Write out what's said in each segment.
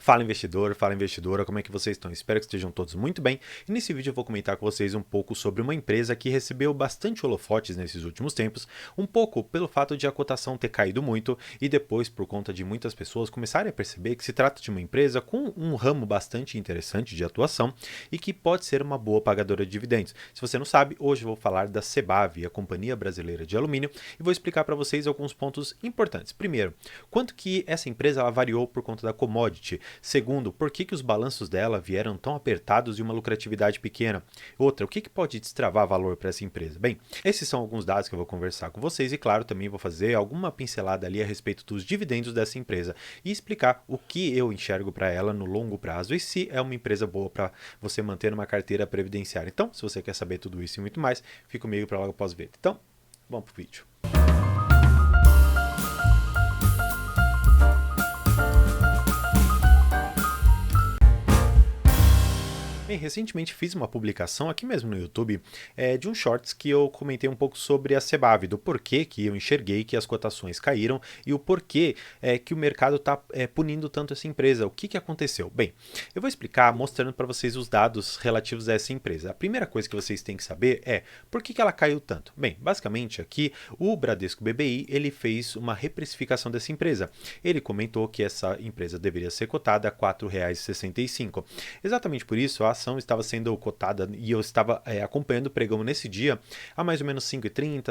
Fala investidor, fala investidora, como é que vocês estão? Espero que estejam todos muito bem. E nesse vídeo eu vou comentar com vocês um pouco sobre uma empresa que recebeu bastante holofotes nesses últimos tempos, um pouco pelo fato de a cotação ter caído muito e depois por conta de muitas pessoas começarem a perceber que se trata de uma empresa com um ramo bastante interessante de atuação e que pode ser uma boa pagadora de dividendos. Se você não sabe, hoje eu vou falar da Sebav, a Companhia Brasileira de Alumínio, e vou explicar para vocês alguns pontos importantes. Primeiro, quanto que essa empresa ela variou por conta da commodity. Segundo, por que os balanços dela vieram tão apertados e uma lucratividade pequena? Outra, o que pode destravar valor para essa empresa? Bem, esses são alguns dados que eu vou conversar com vocês e, claro, também vou fazer alguma pincelada ali a respeito dos dividendos dessa empresa e explicar o que eu enxergo para ela no longo prazo e se é uma empresa boa para você manter uma carteira previdenciária. Então, se você quer saber tudo isso e muito mais, fica comigo para logo após ver. Então, vamos para o vídeo. Bem, recentemente fiz uma publicação aqui mesmo no YouTube de um shorts que eu comentei um pouco sobre a Sebav, do porquê que eu enxerguei que as cotações caíram e o porquê que o mercado está punindo tanto essa empresa. O que aconteceu? Bem, eu vou explicar mostrando para vocês os dados relativos a essa empresa. A primeira coisa que vocês têm que saber é por que ela caiu tanto. Bem, basicamente aqui o Bradesco BBI ele fez uma reprecificação dessa empresa. Ele comentou que essa empresa deveria ser cotada a R$ 4,65. Exatamente por isso a ação estava sendo cotada e eu estava acompanhando o pregão nesse dia a mais ou menos 5,30,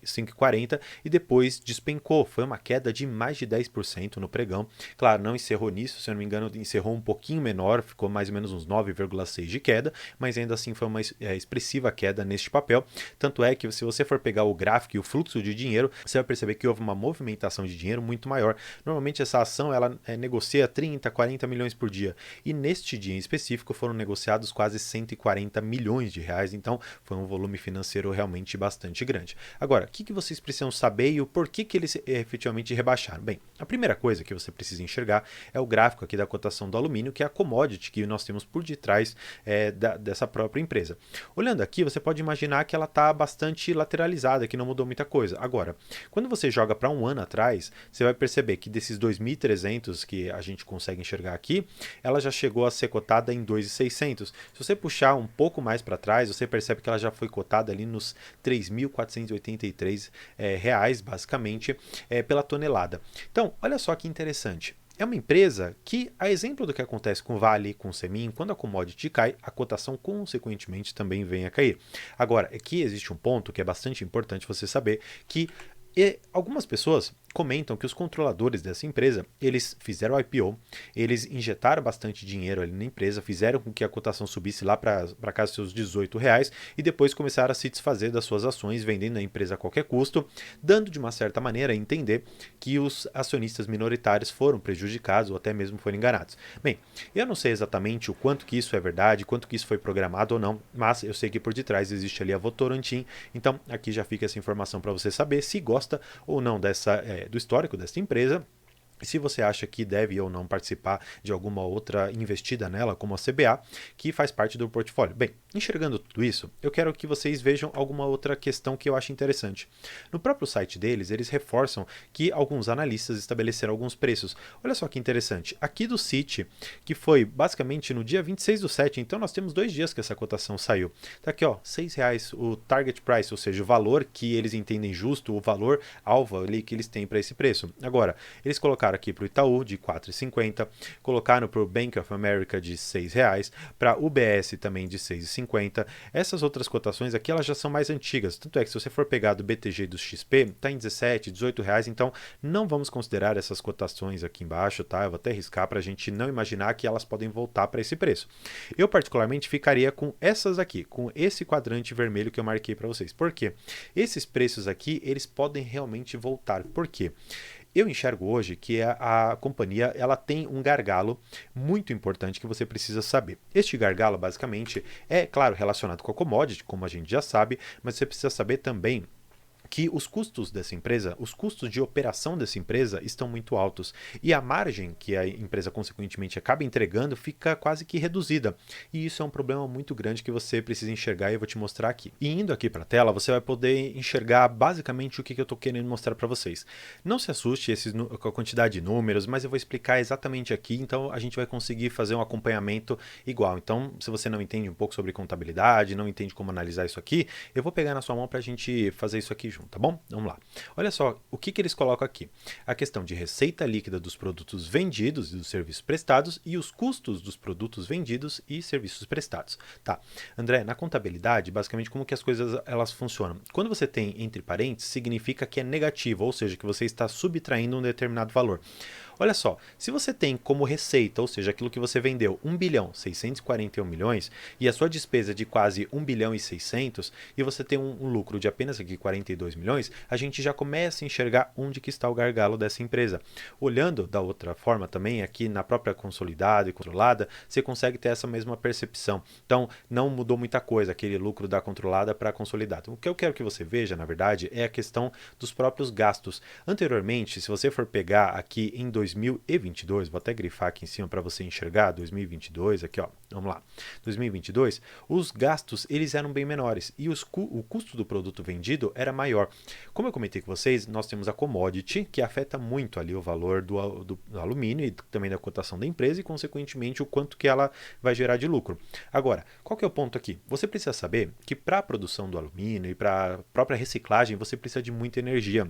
5,40 e depois despencou. Foi uma queda de mais de 10% no pregão. Claro, não encerrou nisso, se eu não me engano, encerrou um pouquinho menor, ficou mais ou menos uns 9,6 de queda, mas ainda assim foi uma expressiva queda neste papel. Tanto é que se você for pegar o gráfico e o fluxo de dinheiro, você vai perceber que houve uma movimentação de dinheiro muito maior. Normalmente essa ação ela negocia 30, 40 milhões por dia e neste dia em específico foram negociados quase 140 milhões de reais, então foi um volume financeiro realmente bastante grande. Agora, o que vocês precisam saber e o porquê que eles efetivamente rebaixaram? Bem, a primeira coisa que você precisa enxergar é o gráfico aqui da cotação do alumínio, que é a commodity que nós temos por detrás dessa própria empresa. Olhando aqui, você pode imaginar que ela está bastante lateralizada, que não mudou muita coisa. Agora, quando você joga para um ano atrás, você vai perceber que desses 2.300 que a gente consegue enxergar aqui, ela já chegou a ser cotada em 2.600. Se você puxar um pouco mais para trás, você percebe que ela já foi cotada ali nos 3.483 reais, basicamente, pela tonelada. Então, olha só que interessante. É uma empresa que, a exemplo do que acontece com o Vale, com o Semin, quando a commodity cai, a cotação consequentemente também vem a cair. Agora, aqui existe um ponto que é bastante importante você saber, que algumas pessoas comentam que os controladores dessa empresa, eles fizeram IPO, eles injetaram bastante dinheiro ali na empresa, fizeram com que a cotação subisse lá para casa dos seus 18 reais e depois começaram a se desfazer das suas ações, vendendo a empresa a qualquer custo, dando de uma certa maneira a entender que os acionistas minoritários foram prejudicados ou até mesmo foram enganados. Bem, eu não sei exatamente o quanto que isso é verdade, quanto que isso foi programado ou não, mas eu sei que por detrás existe ali a Votorantim, então aqui já fica essa informação para você saber se gosta ou não do histórico dessa empresa. Se você acha que deve ou não participar de alguma outra investida nela, como a CBA, que faz parte do portfólio. Bem, enxergando tudo isso, eu quero que vocês vejam alguma outra questão que eu acho interessante. No próprio site deles, eles reforçam que alguns analistas estabeleceram alguns preços. Olha só que interessante. Aqui do Citi, que foi basicamente no dia 26/7, então nós temos 2 dias que essa cotação saiu. Tá aqui, ó, R$6 o target price, ou seja, o valor que eles entendem justo, o valor alvo ali que eles têm para esse preço. Agora, eles colocaram aqui para o Itaú de 4,50, colocaram para o Bank of America de R$6, para o UBS também de 6,50. Essas outras cotações aqui elas já são mais antigas, tanto é que se você for pegar do BTG e do XP, está em 17, 18 reais, então não vamos considerar essas cotações aqui embaixo, tá? Eu vou até riscar para a gente não imaginar que elas podem voltar para esse preço. Eu particularmente ficaria com essas aqui, com esse quadrante vermelho que eu marquei para vocês. Por quê? Esses preços aqui, eles podem realmente voltar. Por quê? Eu enxergo hoje que a companhia ela tem um gargalo muito importante que você precisa saber. Este gargalo, basicamente, é, claro, relacionado com a commodity, como a gente já sabe, mas você precisa saber também que os custos dessa empresa, os custos de operação dessa empresa estão muito altos e a margem que a empresa consequentemente acaba entregando fica quase que reduzida. E isso é um problema muito grande que você precisa enxergar e eu vou te mostrar aqui. E indo aqui para a tela, você vai poder enxergar basicamente o que eu estou querendo mostrar para vocês. Não se assuste com a quantidade de números, mas eu vou explicar exatamente aqui, então a gente vai conseguir fazer um acompanhamento igual. Então, se você não entende um pouco sobre contabilidade, não entende como analisar isso aqui, eu vou pegar na sua mão para a gente fazer isso aqui junto, tá bom? Vamos lá. Olha só, o que eles colocam aqui? A questão de receita líquida dos produtos vendidos e dos serviços prestados e os custos dos produtos vendidos e serviços prestados. Tá. André, na contabilidade, basicamente como que as coisas elas funcionam? Quando você tem entre parênteses, significa que é negativo, ou seja, que você está subtraindo um determinado valor. Olha só, se você tem como receita, ou seja, aquilo que você vendeu, 1 bilhão 641 milhões e a sua despesa de quase 1 bilhão e 600 e você tem um lucro de apenas aqui 42 milhões, a gente já começa a enxergar onde que está o gargalo dessa empresa. Olhando da outra forma também, aqui na própria consolidada e controlada, você consegue ter essa mesma percepção. Então, não mudou muita coisa, aquele lucro da controlada para a consolidada. O que eu quero que você veja, na verdade, é a questão dos próprios gastos. Anteriormente, se você for pegar aqui em 2022, vou até grifar aqui em cima para você enxergar, 2022, aqui ó, vamos lá, 2022, os gastos eles eram bem menores e o custo do produto vendido era maior. Como eu comentei com vocês, nós temos a commodity, que afeta muito ali o valor do alumínio e também da cotação da empresa e consequentemente o quanto que ela vai gerar de lucro. Agora, qual que é o ponto aqui? Você precisa saber que para a produção do alumínio e para a própria reciclagem você precisa de muita energia.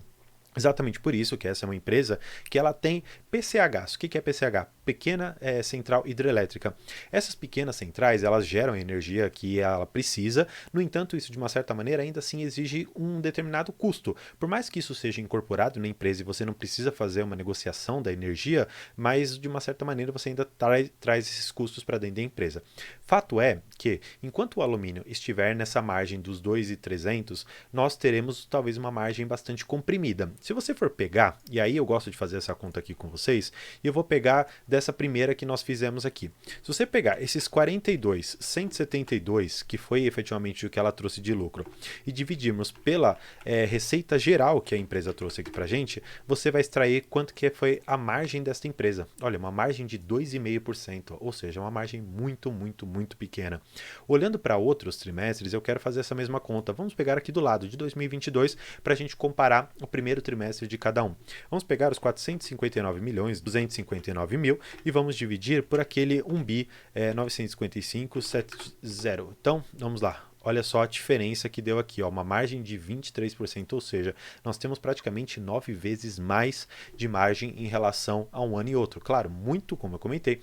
Exatamente por isso que essa é uma empresa que ela tem PCHs. O que é PCH? Pequena central hidrelétrica. Essas pequenas centrais, elas geram a energia que ela precisa, no entanto, isso de uma certa maneira ainda assim exige um determinado custo. Por mais que isso seja incorporado na empresa e você não precisa fazer uma negociação da energia, mas de uma certa maneira você ainda traz esses custos para dentro da empresa. Fato é que, enquanto o alumínio estiver nessa margem dos 2.300, nós teremos talvez uma margem bastante comprimida. Se você for pegar, e aí eu gosto de fazer essa conta aqui com vocês, e eu vou pegar dessa primeira que nós fizemos aqui. Se você pegar esses 42, 172, que foi efetivamente o que ela trouxe de lucro, e dividirmos pela receita geral que a empresa trouxe aqui pra gente, você vai extrair quanto que foi a margem desta empresa. Olha, uma margem de 2,5%, ou seja, uma margem muito, muito, muito pequena. Olhando para outros trimestres, eu quero fazer essa mesma conta. Vamos pegar aqui do lado de 2022 para a gente comparar o primeiro trimestre de cada um. Vamos pegar os 459 milhões, 259 mil e vamos dividir por aquele 1 bi 955,70. Então, vamos lá. Olha só a diferença que deu aqui, ó, uma margem de 23%, ou seja, nós temos praticamente 9 vezes mais de margem em relação a um ano e outro. Claro, muito, como eu comentei,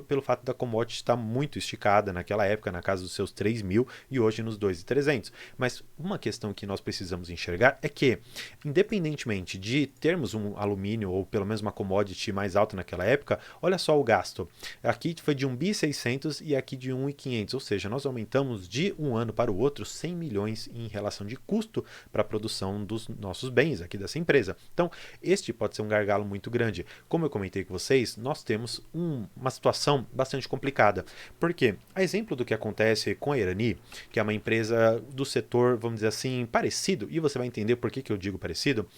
pelo fato da commodity estar muito esticada naquela época, na casa dos seus 3 mil e hoje nos 2.300. Mas uma questão que nós precisamos enxergar é que, independentemente de termos um alumínio ou pelo menos uma commodity mais alta naquela época, olha só o gasto. Aqui foi de 1.600 e aqui de 1.500, ou seja, nós aumentamos de um ano para o outro 100 milhões em relação de custo para a produção dos nossos bens aqui dessa empresa. Então, este pode ser um gargalo muito grande. Como eu comentei com vocês, nós temos uma situação bastante complicada. Porque, a exemplo do que acontece com a Irani, que é uma empresa do setor, vamos dizer assim, parecido, e você vai entender por que eu digo parecido,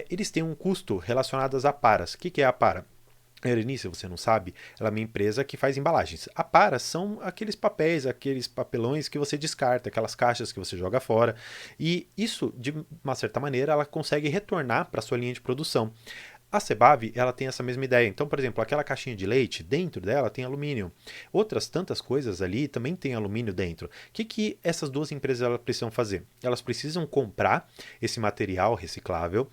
eles têm um custo relacionado às aparas. O que é a apara? A Irani, se você não sabe, ela é uma empresa que faz embalagens. A para são aqueles papéis, aqueles papelões que você descarta, aquelas caixas que você joga fora. E isso, de uma certa maneira, ela consegue retornar para a sua linha de produção. A Sebav, ela tem essa mesma ideia. Então, por exemplo, aquela caixinha de leite, dentro dela tem alumínio. Outras tantas coisas ali também tem alumínio dentro. O que essas duas empresas elas precisam fazer? Elas precisam comprar esse material reciclável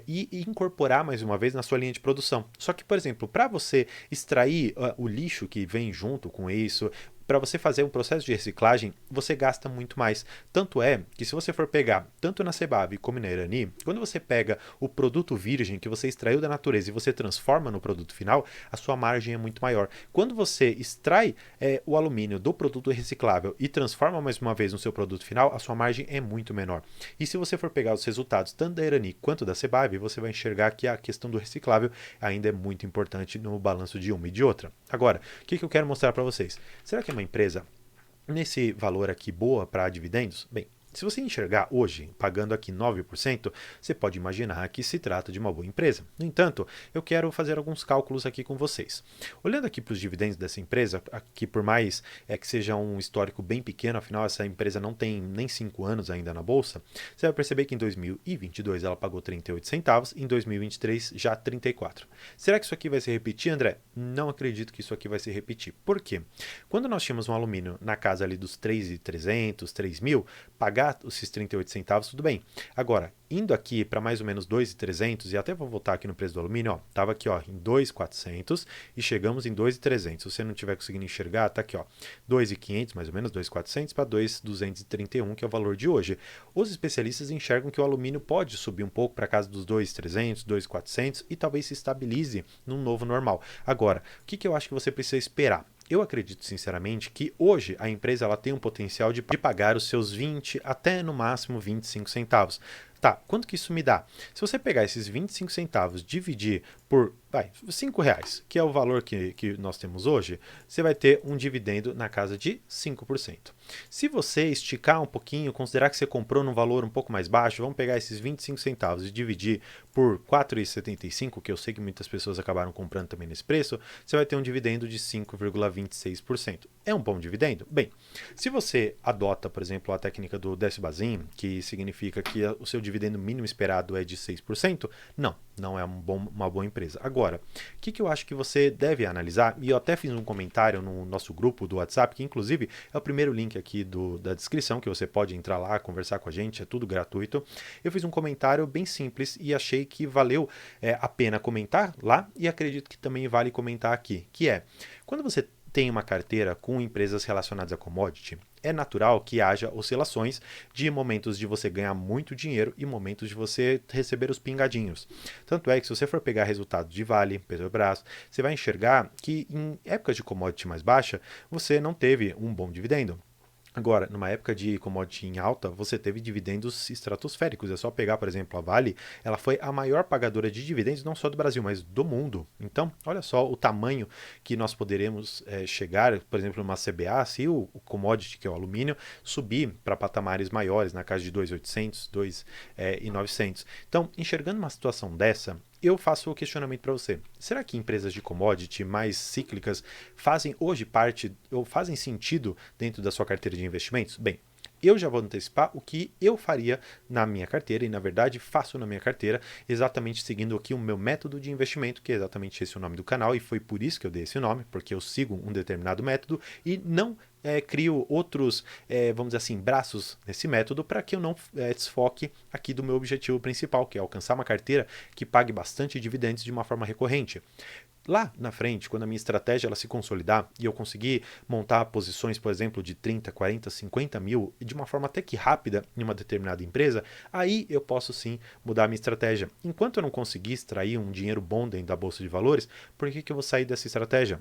e incorporar mais uma vez na sua linha de produção. Só que, por exemplo, para você extrair o lixo que vem junto com isso, para você fazer um processo de reciclagem, você gasta muito mais. Tanto é que se você for pegar, tanto na Sebav como na Irani, quando você pega o produto virgem que você extraiu da natureza e você transforma no produto final, a sua margem é muito maior. Quando você extrai o alumínio do produto reciclável e transforma mais uma vez no seu produto final, a sua margem é muito menor. E se você for pegar os resultados tanto da Irani quanto da Sebav, você vai enxergar que a questão do reciclável ainda é muito importante no balanço de uma e de outra. Agora, o que eu quero mostrar para vocês? Será que uma empresa nesse valor aqui boa para dividendos? Bem, se você enxergar hoje, pagando aqui 9%, você pode imaginar que se trata de uma boa empresa. No entanto, eu quero fazer alguns cálculos aqui com vocês. Olhando aqui para os dividendos dessa empresa, que por mais que seja um histórico bem pequeno, afinal essa empresa não tem nem 5 anos ainda na bolsa, você vai perceber que em 2022 ela pagou 38 centavos, em 2023 já 34. Será que isso aqui vai se repetir, André? Não acredito que isso aqui vai se repetir. Por quê? Quando nós tínhamos um alumínio na casa ali dos 3.300, 3.000, pagar esses 38 centavos, tudo bem. Agora, indo aqui para mais ou menos 2.300, e até vou voltar aqui no preço do alumínio, ó, tava aqui ó, em 2.400 e chegamos em 2.300. Se você não tiver conseguindo enxergar, tá aqui ó, 2.500, mais ou menos 2.400 para 2.231, que é o valor de hoje. Os especialistas enxergam que o alumínio pode subir um pouco para casa dos 2.300, 2.400 e talvez se estabilize num novo normal. Agora, o que eu acho que você precisa esperar? Eu acredito sinceramente que hoje a empresa ela tem um potencial de pagar os seus 20 até no máximo 25 centavos. Tá, quanto que isso me dá? Se você pegar esses 25 centavos, dividir por R$5, que é o valor que nós temos hoje, você vai ter um dividendo na casa de 5%. Se você esticar um pouquinho, considerar que você comprou num valor um pouco mais baixo, vamos pegar esses 25 centavos e dividir por R$4,75, que eu sei que muitas pessoas acabaram comprando também nesse preço, você vai ter um dividendo de 5,26%. É um bom dividendo? Bem, se você adota, por exemplo, a técnica do Décio-Bazin, que significa que o seu dividendo mínimo esperado é de 6%, não é uma boa empresa. Agora, o que eu acho que você deve analisar, e eu até fiz um comentário no nosso grupo do WhatsApp, que inclusive é o primeiro link aqui da descrição, que você pode entrar lá, conversar com a gente, é tudo gratuito. Eu fiz um comentário bem simples e achei que valeu a pena comentar lá, e acredito que também vale comentar aqui, que é, quando você tem uma carteira com empresas relacionadas a commodity, é natural que haja oscilações de momentos de você ganhar muito dinheiro e momentos de você receber os pingadinhos. Tanto é que se você for pegar resultados de Vale, Petrobras, você vai enxergar que em épocas de commodity mais baixa, você não teve um bom dividendo. Agora, numa época de commodity em alta, você teve dividendos estratosféricos. É só pegar, por exemplo, a Vale, ela foi a maior pagadora de dividendos, não só do Brasil, mas do mundo. Então, olha só o tamanho que nós poderemos chegar, por exemplo, numa CBA, se o commodity, que é o alumínio, subir para patamares maiores, na casa de 2.800, 2.900. Então, enxergando uma situação dessa, eu faço o questionamento para você. Será que empresas de commodity mais cíclicas fazem hoje parte ou fazem sentido dentro da sua carteira de investimentos? Bem, eu já vou antecipar o que eu faria na minha carteira e, na verdade, faço na minha carteira, exatamente seguindo aqui o meu método de investimento, que é exatamente esse o nome do canal, e foi por isso que eu dei esse nome, porque eu sigo um determinado método e não crio outros, vamos dizer assim, braços nesse método para que eu não desfoque aqui do meu objetivo principal, que é alcançar uma carteira que pague bastante dividendos de uma forma recorrente. Lá na frente, quando a minha estratégia ela se consolidar e eu conseguir montar posições, por exemplo, de 30, 40, 50 mil, de uma forma até que rápida em uma determinada empresa, aí eu posso sim mudar a minha estratégia. Enquanto eu não conseguir extrair um dinheiro bom dentro da bolsa de valores, por que eu vou sair dessa estratégia?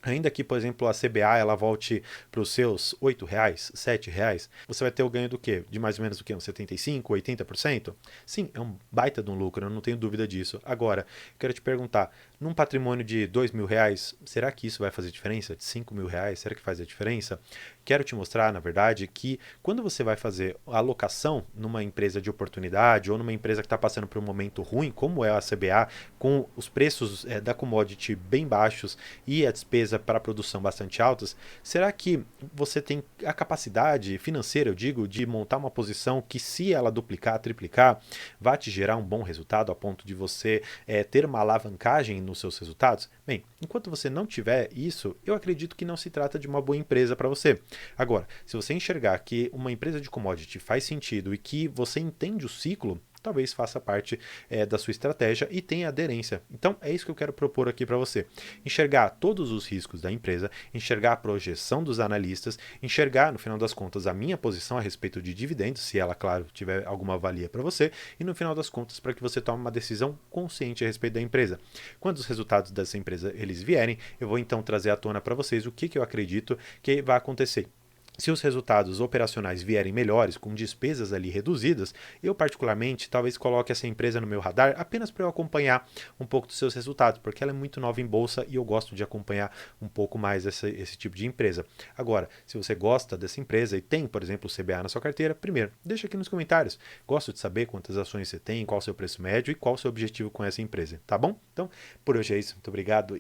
Ainda que, por exemplo, a CBA ela volte para os seus R$8, R$7, você vai ter o ganho do quê? De mais ou menos o quê? Uns 75%, 80%? Sim, é um baita de um lucro, eu não tenho dúvida disso. Agora, quero te perguntar, num patrimônio de R$2.000, será que isso vai fazer diferença? De R$5.000, será que faz a diferença? Quero te mostrar, na verdade, que quando você vai fazer a alocação numa empresa de oportunidade ou numa empresa que está passando por um momento ruim, como é a CBA, com os preços da commodity bem baixos e a despesa para a produção bastante altas, será que você tem a capacidade financeira, eu digo, de montar uma posição que, se ela duplicar, triplicar, vai te gerar um bom resultado a ponto de você ter uma alavancagem nos seus resultados? Bem, enquanto você não tiver isso, eu acredito que não se trata de uma boa empresa para você. Agora, se você enxergar que uma empresa de commodity faz sentido e que você entende o ciclo, talvez faça parte da sua estratégia e tenha aderência. Então, é isso que eu quero propor aqui para você. Enxergar todos os riscos da empresa, enxergar a projeção dos analistas, enxergar, no final das contas, a minha posição a respeito de dividendos, se ela, claro, tiver alguma valia para você, e no final das contas, para que você tome uma decisão consciente a respeito da empresa. Quando os resultados dessa empresa eles vierem, eu vou então trazer à tona para vocês o que eu acredito que vai acontecer. Se os resultados operacionais vierem melhores, com despesas ali reduzidas, eu particularmente talvez coloque essa empresa no meu radar apenas para eu acompanhar um pouco dos seus resultados, porque ela é muito nova em bolsa e eu gosto de acompanhar um pouco mais esse tipo de empresa. Agora, se você gosta dessa empresa e tem, por exemplo, o CBA na sua carteira, primeiro, deixa aqui nos comentários. Gosto de saber quantas ações você tem, qual o seu preço médio e qual o seu objetivo com essa empresa, tá bom? Então, por hoje é isso. Muito obrigado